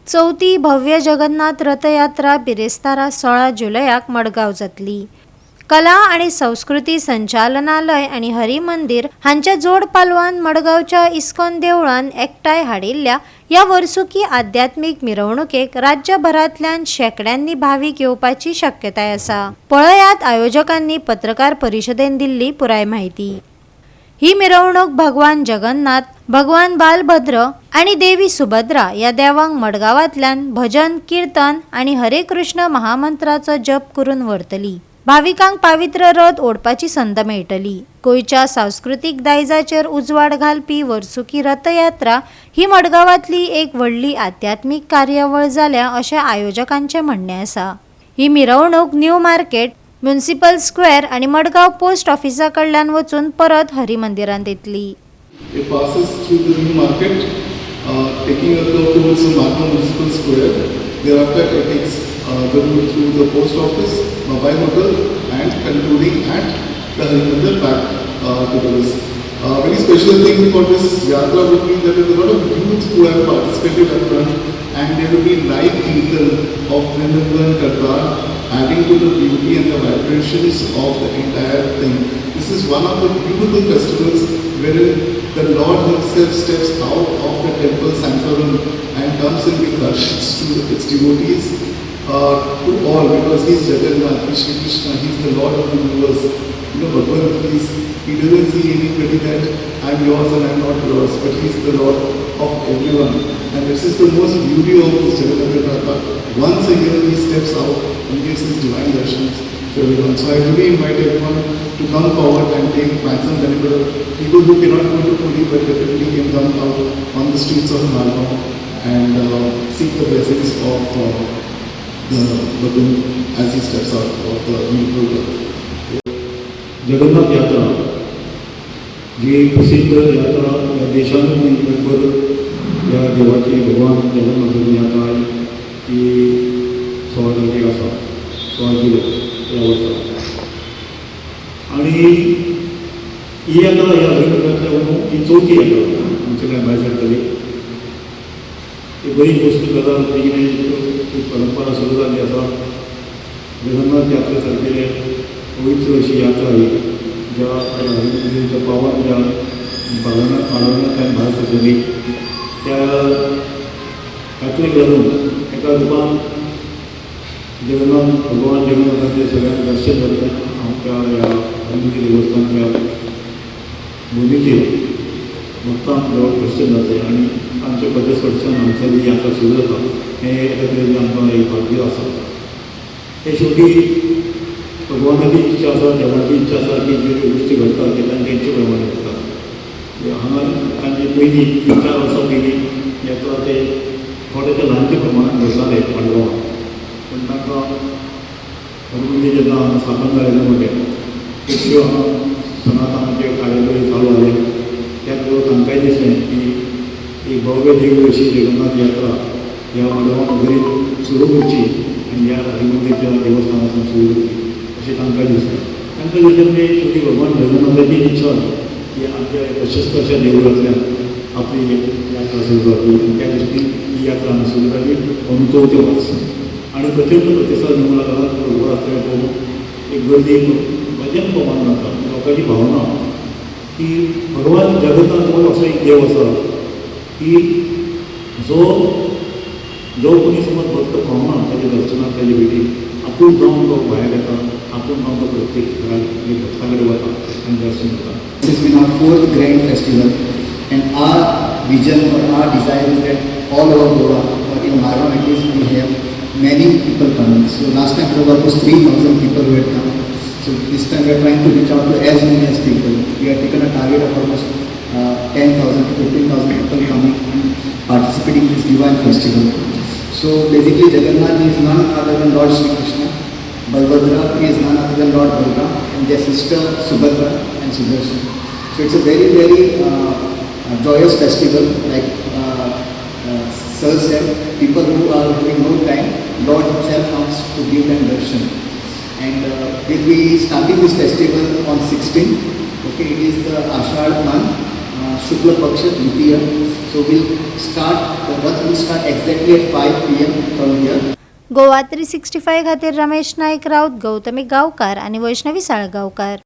चौथी भव्य जगन्नाथ रथयात्रा बिरेस्तारा 16 जुलयाक मडगांव जातली। कला आणि संस्कृती संचालनालय आणि हरी मंदिर हांच्या जोड पालवान मडगांवच्या इस्कॉन देवळान एकठांय हाडिल्ल्या या वर्सुकी आध्यात्मिक मिरवणुकेक राज्यभरांतल्यान शेकड्यांनी भाविक येवपाची शक्यताय आसा। पळयात आयोजकांनी पत्रकार परिशदेन दिल्ली पुराय माहिती। ही मिरवणूक भगवान जगन्नाथ, भगवान बालभद्र आणि देवी सुभद्रा या देवांक मडगावांतल्यान भजन, कीर्तन आणि हरे कृष्ण महामंत्राचो जप करून व्हरतली। भाविकांक पवित्र रथ ओडपाची संद मेळटली। गोंयच्या सांस्कृतिक दायजाचेर उजवाड घालपी वर्सुकी रथयात्रा ही मडगांवांतली एक व्हडली आध्यात्मिक कार्यावळ जाल्या अशें आयोजकांचे म्हणणे आसा। ही मिरवणूक न्यू मार्केट, म्युनिसिपल स्क्वेअर आणि मडगांव पोस्ट ऑफिसा कडल्यान वचून परत हरी मंदिरांत येतली। It passes through the new market, taking a curve towards the Margam Municipal Square. Thereafter, it takes the route through the post office, mobile hotel, and concluding at the Hari Mandir back to this. Very special thing for this yatra would be that there is a lot of youth who have participated up front, and there will be live kirtan of Vrindavan Kartar, adding to the beauty and the vibrations of the entire thing. This is one of the beautiful festivals wherein the Lord himself steps out of the temple sanctuary and comes and gives darshans to its devotees, to all, because he is Jagannath, Shri Krishna, he is the Lord of the universe. You know, Bhagwan, he doesn't see anybody that I am yours and I am not yours, but he is the Lord of everyone. And this is the most beauty of this Jagannath Rata. Once a year he steps out and gives his divine darshans to everyone. So I really invite everyone to come forward and take maximum benefit of people who cannot go to Puri but definitely can come out on the streets of Margam and seek the blessings of the Bhagwan as he steps out of the beautiful earth. Jagannath यात्रा जी प्रसिद्ध यात्रा या देशांतूय भर या देवाची भगवान जगन्नाथाची यात्रा ही 16 तारखेक आसा, 16 जुलय या वर्सा। आणि ही यात्रा ह्या हरिमंदिरांतल्या ही चवथी यात्रा आमचे काय भायर सरतली। ती बरी गोष्ट गजाल ती परंपरा सुरू जाल्ली आसा। जगन्नाथ यात्रे सारकेले पवित्र अशी यात्रा ही ज्या हरिमंदिराच्या पावन ज्या पाळण्यातल्यान भायर सरतली त्या यात्रेक लागून एका रुपान जगन्नाथ भगवान जगन्नाथाचे सगळ्यांक दर्शन जातलें आमच्या ह्या हरिमंदिर देवस्थानच्या भुमीचेर भक्तांक दर्शन जातलें आणि आमच्या प्रदेश कडच्यान हांगसर ही यात्रा सुरू जाता हें एका तरेन आमकां एक भाग्य आसा। हे शेवटी भगवानाची इच्छा आसा, देवाची इच्छा आसा की ज्यो गोश्टी घडटात ते तेंचे प्रमाणे घडटात। हांगा तांची पयलीं 3-4 वर्सां पयलीं यात्रा ते थोडेशे ल्हानशे प्रमाणांत घडटाले मडगांवां, पूण तांकां हरिमंदिर जेन्ना हांगा स्थापन जालें म्हणटे खुबश्यो हांगा सनातनाचे कार्यावळी चालू जाले, त्याच बरोबर तांकांय दिसलें की एक भव्य दिव्य अशी जगन्नाथ यात्रा ह्या मडगांव नगरीत सुरू करची आनी ह्या हरिमंदिरच्या देवस्थानांतल्यान सुरू करची अशें तांकां दिसलें। तांकां तेजेर शेवटी भगवान जगन्नाथाची इच्छा की आमच्या प्रशस्त अशा देवळांतल्यान आपली यात्रा सुरू जातली आनी त्या दृश्टीन ही यात्रा हांगा सुरू जाली अंदूं 4थें वर्स। आणि प्रचंड प्रतिसाद निर्मला बरोबर आसलें पळोवन एक गर्दी भजन पवन जाता। लोकांची भावना की भगवान जगन्नाथ हो असो एक देव आसा की जो कोणी समज भक्त पावना ताच्या दर्शनाक ताचे भेटीक आपूण जावन तो भायर येता, आपूण जावन तो प्रत्येक भक्ता कडेन वता आनी दर्शन करता। This has been our 4th grand festival, and our vision or our desire is that all over Goa, or in Margam at least, we have many people coming. So last time there were almost 3,000 people who had come. So this time we are trying to reach out to as many as people. We have taken a target of almost 10,000 to 15,000 people coming and participating in this divine festival. So basically Jagannath is none other than Lord Shri Krishna. Balbhadra is none other than Lord Durga, and their sister Subhadra and Sudarshan. So it's a very, very joyous festival. Like Sir said, people who are having no time, Lord himself comes to give them darshan. And we'll be starting this festival on 16th. Okay, it is the Ashad month, Shukla Paksha Dvitiya. So the Rath will start exactly at 5 p.m. from here. Goa 365 खातीर रमेश नाईक राऊत, गौतमी गावकार आणि वैष्णवी साळगावकार.